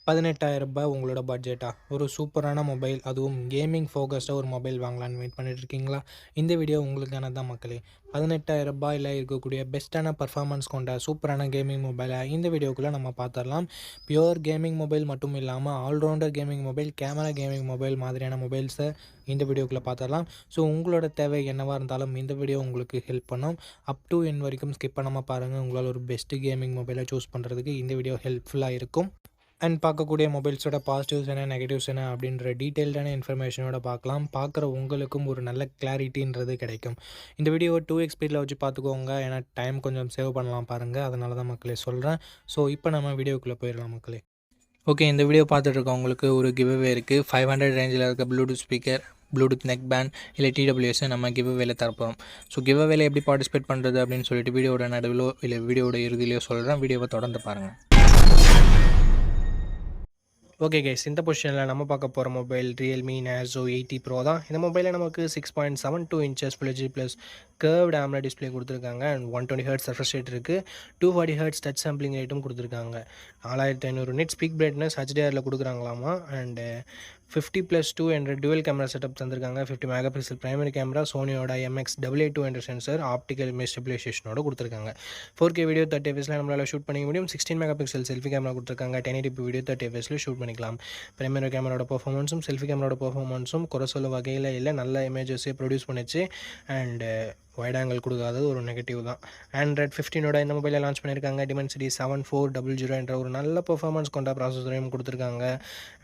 ரூ. 18,000 உங்களோட பட்ஜெட்டா? ஒரு சூப்பரான மொபைல், அதுவும் கேமிங் ஃபோகஸ்டாக ஒரு மொபைல் வாங்கலான்னு வெயிட் பண்ணிட்டு இருக்கீங்களா? இந்த வீடியோ உங்களுக்கானது தான் மக்களே. ரூ. 18,000 இருக்கக்கூடிய பெஸ்ட்டான பர்ஃபார்மன்ஸ் கொண்ட சூப்பரான கேமிங் மொபைலை இந்த வீடியோக்குள்ளே நம்ம பார்த்துடலாம். பியூர் கேமிங் மொபைல் மட்டும் இல்லாமல் all rounder gaming mobile, camera gaming mobile மாதிரியான மொபைல்ஸை இந்த வீடியோக்குள்ளே பார்த்துடலாம். ஸோ உங்களோட தேவை என்னவாக இருந்தாலும் இந்த வீடியோ உங்களுக்கு ஹெல்ப் பண்ணும். அப் டு என் வரைக்கும் ஸ்கிப் பண்ணாமல் பாருங்கள். உங்களால் ஒரு பெஸ்ட்டு கேமிங் மொபைலை சூஸ் பண்ணுறதுக்கு இந்த வீடியோ ஹெல்ப்ஃபுல்லாக இருக்கும். அண்ட் பார்க்கக்கூடிய மொபைல்ஸோட பாசிட்டிவ்ஸ் என்ன, நெகட்டிவ்ஸ் என்ன அப்படின்ற டீட்டெயில்டான இன்ஃபர்மேஷனோட பார்க்கலாம். பார்க்குற உங்களுக்கும் ஒரு நல்ல கிளாரிட்டின்றது கிடைக்கும். இந்த வீடியோவை 2x ஸ்பீடில் வச்சு பார்த்துக்கோங்க, ஏன்னா டைம் கொஞ்சம் சேவ் பண்ணலாம் பாருங்கள். அதனால தான் மக்களே சொல்கிறேன். ஸோ இப்போ நம்ம வீடியோக்குள்ளே போயிடலாம் மக்களே. ஓகே, இந்த வீடியோ பார்த்துட்டு இருக்கவங்களுக்கு ஒரு கிவ்அவே இருக்குது. 500 ரேஞ்சில் இருக்க Bluetooth speaker, Bluetooth neck band இல்லை TWS நம்ம கிவ்அவேல தரப்போம். ஸோ கிவ்அவேல எப்படி பார்ட்டிசிபேட் பண்ணுறது அப்படின்னு சொல்லிட்டு வீடியோட நடுவிலோ இல்லை வீடியோட இறுதியிலையோ சொல்கிறேன். வீடியோவை தொடர்ந்து பாருங்கள். ஓகே கைஸ், இந்த பொசிஷனில் நம்ம பார்க்க போகிற மொபைல் Realme Narzo 80 Pro தான். இந்த மொபைலில் நமக்கு 6.72 inches Full HD plus curved AMOLED display கொடுத்துருக்காங்க. அண்ட் 120 Hz ரெஃப்ரெஷ் ரேட் இருக்குது. 240 Hz டச் சாம்பிளிங் ரேட்டும் கொடுத்துருக்காங்க. 4500 நெட் ஸ்பீக் பிரைட்னஸ் HDRல கொடுக்குறாங்களாமா. அண்டு 50+2 என்ற டுவல் கேமரா செட்டப் தந்திருக்காங்க. 50 மெகா பிக்சல் பிரைமரி கேமரா, சோனியோட MX882 என்ற சென்சர், ஆப்டிக்கல் இமேஜ் ஸ்டெபிலைசேஷனோட கொடுத்துருக்காங்க. 4K வீடியோ 30 fps நம்மளால் ஷூட் பண்ணிக்க முடியும். 16 மெகா பிக்சல் செல்ஃபி கேமரா கொடுத்துருக்காங்க. 1080p வீடியோ 30 fps ஷூட் பண்ணிக்கலாம். பிரைமரி கேமராவோட பர்ஃபார்மன்ஸும் செல்ஃபி கேமராவோட பர்ஃபார்மன்ஸும் குறை சொல்ல வகையில் இல்லை, நல்ல இமேஜஸே ப்ரொடியூஸ் பண்ணிச்சு. அண்டு வைட் ஆங்கிள் கொடுக்காதது ஒரு நெகட்டிவ் தான். Android 15 இந்த மொபைலை லான்ச் பண்ணியிருக்காங்க. Dimensity 7400 என்ற ஒரு நல்ல பர்ஃபார்மன்ஸ் கொண்ட ப்ராசஸரையும் கொடுத்துருக்காங்க.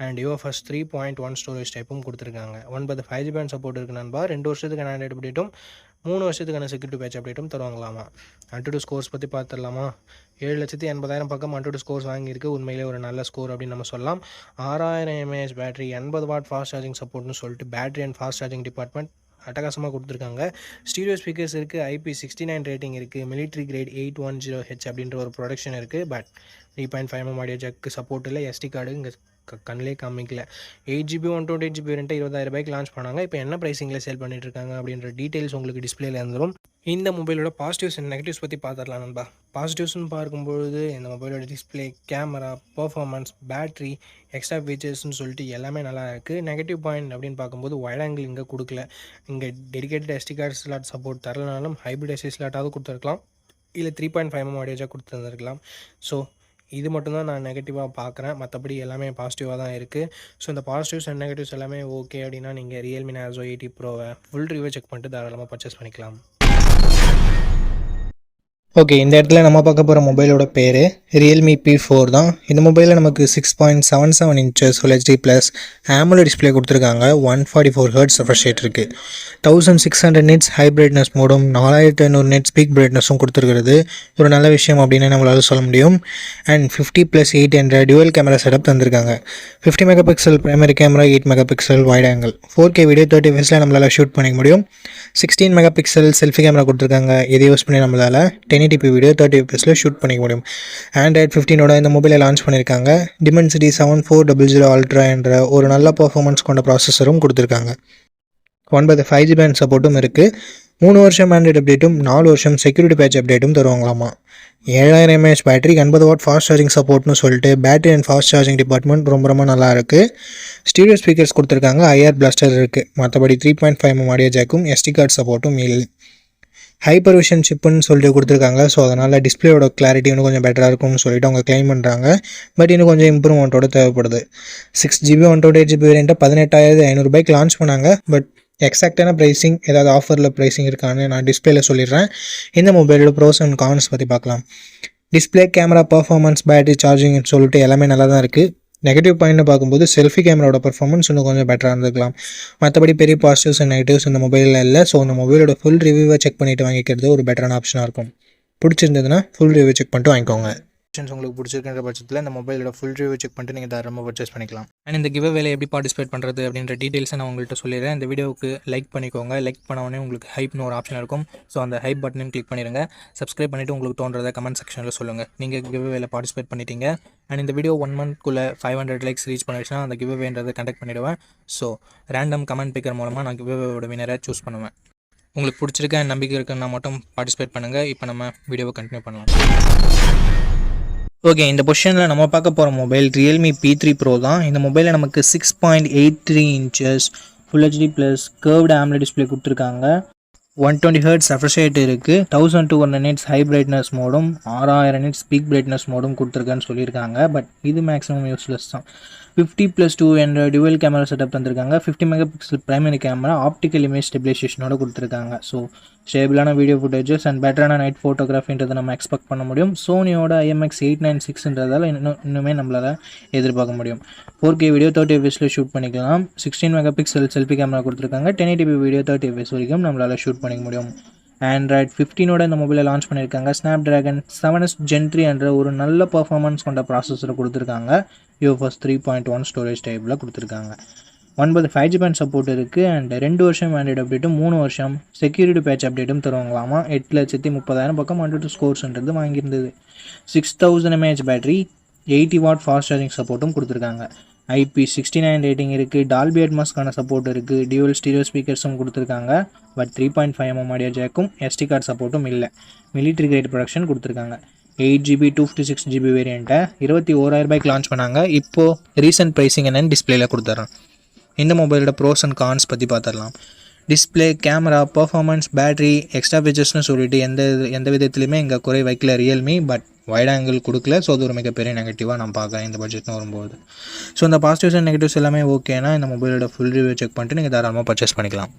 அண்ட் UFS 3.1 ஸ்டோரேஜ் டைப்பும் கொடுத்துருக்காங்க. 9 5G பேண்ட் சப்போர்ட் இருக்குது நண்பா. 2 வருஷத்துக்கான ஆண்ட்ராய்டு அப்டேட்டும் 3 வருஷத்துக்கான செக்யூரிட்டி பேட்ச் அப்டேட்டும் தருவாங்களாமா. Antutu ஸ்கோர்ஸ் பற்றி பார்த்துடலாமா? 7,80,000 பக்கம் Antutu ஸ்கோர்ஸ் வாங்கியிருக்கு. உண்மையிலே ஒரு நல்ல ஸ்கோர் அப்படின்னு நம்ம சொல்லலாம். 6000 mAh battery, 80 watt fast charging சப்போர்ட்னு சொல்லிட்டு battery and fast charging department அட்டகாசமாக கொடுத்துருக்காங்க. ஸ்டீரியோ ஸ்பீக்கர்ஸ் இருக்குது, IP69 ரேட்டிங் இருக்குது, மிலிட்ரி கிரேட் 810H அப்படின்ற ஒரு ப்ரொடக்ஷன் இருக்குது. But 3.5mm audio jack support இல்லை. SD கார்டு இங்கே கண்ணிலே காமிக்கல. 8GB 128GB வேரியண்ட்டை 20,000 லான்ச் பண்ணாங்க. இப்போ என்ன ப்ரைஸிங்கில் சேல் பண்ணிட்டு இருக்காங்க அப்படின்ற டீட்டெயில்ஸ் உங்களுக்கு டிஸ்பிளேல இருந்துடும். இந்த மொபைலோட பாசிட்டிவ்ஸ் அண்ட் நெகட்டிவ்ஸ் பற்றி பார்த்துடலாம் நண்பா. பாசிட்டிவ்ஸ்னு பார்க்கும்பொழுது இந்த மொபைலோட display, camera, performance, battery, extra ஃபீச்சர்ஸ்னு சொல்லிட்டு எல்லாமே நல்லா இருக்குது. நெகட்டிவ் பாயிண்ட் அப்படின்னு பார்க்கும்போது வைட் ஆங்கிள் இங்கே கொடுக்கல. இங்கே dedicated SD card slot support தரலனாலும் ஹைப்ரிட் SD ஸ்லாட்டாவது கொடுத்துருக்கலாம், இல்லை 3.5mm ஆடியோ ஜாக் கொடுத்துருந்துருக்கலாம். ஸோ இது மட்டும்தான் நான் நெகட்டிவாக பார்க்குறேன். மற்றபடி எல்லாமே பாசிட்டிவாக தான் இருக்குது. ஸோ இந்த பாசிட்டிவ்ஸ் அண்ட் நெகட்டிவ்ஸ் எல்லாமே ஓகே அப்படின்னா நீங்கள் Realme Narzo 80 Proவை ஃபுல் ரிவ்யூ செக் பண்ணிட்டு தாராளமாக பர்ச்சேஸ் பண்ணிக்கலாம். ஓகே, இந்த இடத்துல நம்ம பார்க்க போகிற மொபைலோட பேர் Realme P4 தான். இந்த மொபைலில் நமக்கு 6.77 inches Full HD plus AMOLED display கொடுத்துருக்காங்க. 144 Hz ரெஃப்ரெஷ் ரேட் இருக்குது. 1600 nits ஹை பிரைட்னஸ் மோடும் 4500 nits ஸ்பீக் பிரைட்னஸும் கொடுத்துருக்கிறது ஒரு நல்ல விஷயம் அப்படின்னு நம்மளால சொல்ல முடியும். அண்ட் 50+8 என்ற டுவல் கேமரா செட்டப் தந்திருக்காங்க. 50 mega pixel primary camera, 8 mega pixel wide angle, 4K video 30 fps நம்மளால் ஷூட் பண்ணிக்க முடியும். 16 மெகா பிக்சல் செல்ஃபி கேமரா கொடுத்துருக்காங்க. இதை யூஸ் பண்ணி நம்மளால் 1080p வீடியோ 30 fps ஷூட் பண்ணிக்க முடியும். Android 15 இந்த மொபைலை லான்ச் பண்ணியிருக்காங்க. Dimensity 7400 Ultra என்ற ஒரு நல்ல பர்ஃபார்மன்ஸ் கொண்ட ப்ராசஸரும் கொடுத்துருக்காங்க. 9 5G பேண்ட் சப்போர்ட்டும் இருக்குது. 3 வருஷம் ஆண்ட்ராய்டு அப்டேட்டும் 4 வருஷம் செக்யூரிட்டி பேட்ச் அப்டேட்டும் தருவாங்களாமா. 7000 mAh battery, 80 watt fast charging சப்போர்ட்னு சொல்லிட்டு battery and fast charging department ரொம்ப நல்லா இருக்குது. ஸ்டீரியோ ஸ்பீக்கர்ஸ் கொடுத்துருக்காங்க. IR பிளாஸ்டர் இருக்குது. மற்றபடி 3.5mm ஆடியோ ஜாக்கும் SD கார்டு சப்போர்ட்டும் இல்லை. ஹைப்பர் விஷன் சிப்புன்னு சொல்லிட்டு கொடுத்துருக்காங்க. ஸோ அதனால் டிஸ்பிளேயோட கிளாரிட்டி இன்னும் கொஞ்சம் பெட்டராக இருக்கும்னு சொல்லிட்டு அவங்க கிளைம் பண்ணுறாங்க. பட் இன்னும் கொஞ்சம் இம்ப்ரூவ்மெண்ட்டோட தேவைப்படுது. 6GB 128GB வேரியண்ட்டை 18,500 லான்ச் பண்ணாங்க. பட் எக்ஸாக்டான ப்ரைஸிங், ஏதாவது ஆஃபரில் ப்ரைஸிங் இருக்கான்னு நான் டிஸ்பிளேல சொல்லிடுறேன். இந்த மொபைலோட ப்ரோஸ் அண்ட் கான்ஸ் பற்றி பார்க்கலாம். டிஸ்பிளே, கேமரா, பர்ஃபார்மன்ஸ், பேட்டரி, சார்ஜிங்னு சொல்லிட்டு எல்லாமே நல்லா தான் இருக்குது. நெகட்டிவ் பாயிண்ட்னு பார்க்கும்போது செல்ஃபி கேமராவோட பர்ஃபார்மன்ஸ் இன்னும் கொஞ்சம் பெட்டராக இருந்துக்கலாம். மற்றபடி பெரிய பாசிட்டிவ்ஸ் அண்ட் நெகட்டிவ்ஸ் இந்த மொபைலில் இல்லை. ஸோ இந்த மொபைலோட ஃபுல் ரிவ்யூவை செக் பண்ணிவிட்டு வாங்கிக்கிறது ஒரு பெட்டரான ஆப்ஷனாக இருக்கும். பிடிச்சிருந்ததுன்னா ஃபுல் ரிவ்யூ செக் பண்ணிட்டு வாங்கிக்கோங்க. உங்களுக்கு பிடிச்சிருக்கிற பட்சத்தில் இந்த மொபைலோட ஃபுல் ரிவ்யூ செக் பண்ணிட்டு நீங்கள் தாராளமாக பர்ச்சேஸ் பண்ணிக்கலாம். அண்ட் இந்த கிவ்அவேல எப்படி பார்ட்டிசிபேட் பண்ணுறது அப்படின்ற டீட்டெயில்ஸை நான் உங்கள்கிட்ட சொல்லிடுறேன். இந்த வீடியோவுக்கு லைக் பண்ணிக்கோங்க. லைக் பண்ண உங்களுக்கு ஹைப்னு ஒரு ஆப்ஷன் இருக்கும். ஸோ அந்த ஹைப் பட்டனையும் கிளிக் பண்ணிடுங்க. சப்ஸ்கிரைப் பண்ணிவிட்டு உங்களுக்கு தோன்றதை கமெண்ட் செக்ஷனில் சொல்லுங்கள். நீங்கள் கிவ்அவேல பார்ட்டிசிபேட் பண்ணிட்டீங்க. அண்ட் இந்த வீடியோ 1 monthக்குள்ளே 500 likes ரீச் பண்ணிடுச்சுன்னா அந்த கிவ்அவேன்றதை கண்டக்ட் பண்ணிவிடுவேன். ஸோ ரேண்டம் கமெண்ட் பிக்கர் மூலமாக நான் கிவ்அவேவோட வினரை சூஸ் பண்ணுவேன். உங்களுக்கு பிடிச்சிருக்க நம்பிக்கை இருக்குன்னா மட்டும் பார்ட்டிசிபேட் பண்ணுங்கள். இப்போ நம்ம வீடியோவை கண்டினியூ பண்ணலாம். ஓகே, இந்த பொசிஷனில் நம்ம பார்க்க போகிற மொபைல் ரியல்மி P3 Pro தான். இந்த மொபைலில் நமக்கு 6.83 inches full HD plus curved AMOLED display கொடுத்துருக்காங்க. 120 Hz refresh rate இருக்குது. 1200 nits ஹை பிரைட்னஸ் மோடும் 6000 nits பீக் பிரைட்னஸ் மோடும் கொடுத்துருக்கான்னு சொல்லியிருக்காங்க. பட் இது மேக்ஸிமம் யூஸ்லெஸ் தான். 50+2 என்ற டுவல் கேமரா செட்டப் தந்திருக்காங்க. 50 megapixel primary camera optical image ஸ்டெபிலைசேஷனோட கொடுத்துருக்காங்க. ஸோ ஸ்டேபிளான வீடியோ ஃபுட்டேஜஸ் அண்ட் பெட்டரான நைட் ஃபோட்டோகிராஃபின்றதை நம்ம எக்ஸ்பெக்ட் பண்ண முடியும். சோனியோட IMX896ன்றதால இன்னுமே நம்மளால் எதிர்பார்க்க முடியும். 4K வீடியோ 30 fps ஷூட் பண்ணிக்கலாம். 16 மெகாபிக்சல் செல்ஃபி கேமரா கொடுத்துருக்காங்க. 1080p வீடியோ 30 fps வரைக்கும் நம்மளால் ஷூட் பண்ணிக்க முடியும். Android 15ஓட இந்த மொபைலை லான்ச் பண்ணியிருக்காங்க. Snapdragon 7s Gen 3 என்ற ஒரு நல்ல பர்ஃபார்மன்ஸ் கொண்ட ப்ராசஸரை கொடுத்துருக்காங்க. UFS 3.1 ஸ்டோரேஜ் டைப்பில் கொடுத்துருக்காங்க. 9 5G பேண்ட் சப்போர்ட் இருக்குது. அண்ட் 2 வருஷம் ஆண்ட்ராய்டு அப்டேட்டும் 3 வருஷம் செக்யூரிட்டி பேட்ச் அப்டேட்டும் தருவாங்களாமா. 8,30,000 பக்கம் 100 ஸ்கோர்ஸ்ன்றது வாங்கியிருந்தது. 6000 mAh battery, 80 watt fast charging சப்போர்ட்டும் கொடுத்துருக்காங்க. IP69 ரேட்டிங் இருக்குது. டால்பி அட்மாஸ்க்கான சப்போர்ட் இருக்குது. டியூவல் ஸ்டீரியோ ஸ்பீக்கர்ஸும் கொடுத்துருக்காங்க. பட் 3.5mm ஆடியோ ஜாக்கும் SD கார்டு சப்போர்ட்டும் இல்லை. மிலிட்ரி கிரேட் ப்ரொடக்ஷன் கொடுத்துருக்காங்க. 8GB 256GB வேரியண்ட்டை 21,000 லான்ச் பண்ணாங்க. இப்போது ரீசெண்ட் ப்ரைஸிங் என்னென்னு டிஸ்பிளேல கொடுத்துட்றேன். இந்த மொபைலோட ப்ரோஸ் அண்ட் கான்ஸ் பற்றி பார்த்துடலாம். Display, camera, performance, battery, extra ஃபீச்சர்ஸ்னு சொல்லிட்டு எந்த விதத்துலையுமே இங்கே குறை வைக்கல ரியல்மி. பட் வைட் ஆங்கிள் கொடுக்கல. ஸோ அது ஒரு மிகப்பெரிய நெகட்டிவாக நான் பார்க்குறேன் இந்த பட்ஜெட்னு வரும்போது. ஸோ இந்த பாசிட்டிவ்ஸ் அண்ட் நெகட்டிவ்ஸ் எல்லாமே ஓகேனா இந்த மொபைலோட ஃபுல் ரிவ்யூ செக் பண்ணிட்டு நீங்கள் தாராளமாக பர்ச்சேஸ் பண்ணிக்கலாம்.